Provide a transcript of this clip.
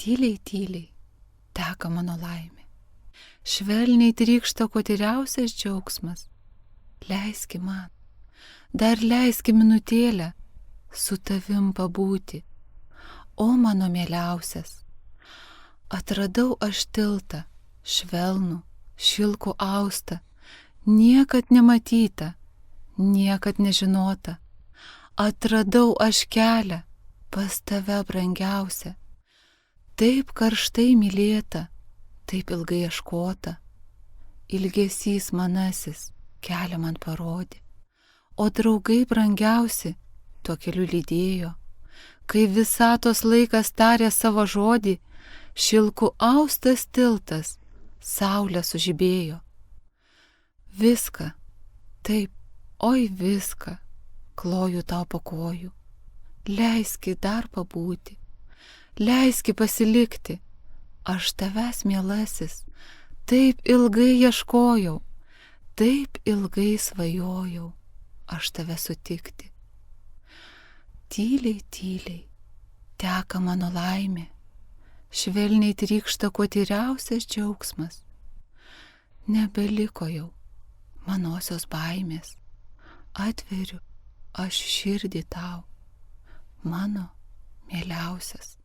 Tyliai, tyliai teka mano laimė. Švelniai trykšta kuo tyriausias džiaugsmas. Leiski man, dar leiski minutėlę su tavim pabūti. O mano mieliausias, atradau aš tiltą, švelnų, šilkų austą, niekad nematytą, niekad nežinota. Atradau aš kelią pas tave brangiausia, taip karštai mylėta, taip ilgai ieškota. Ilgesys manasis kelią man parodė, o draugai brangiausi tuo keliu lydėjo. Kai visatos laikas tarė savo žodį, šilkų austas tiltas saulė sužibėjo. Viską, taip, oi viską, kloju tau po kojų. Leiski dar pabūti, leiski pasilikti. Aš tavęs mielasis, taip ilgai ieškojau, taip ilgai svajojau aš tave sutikti. Tyliai, tyliai teka mano laimė, švelniai trykšta kuo tyriausias džiaugsmas. Nebeliko jau manosios baimės, atveriu aš širdį tau, mano mieliausias.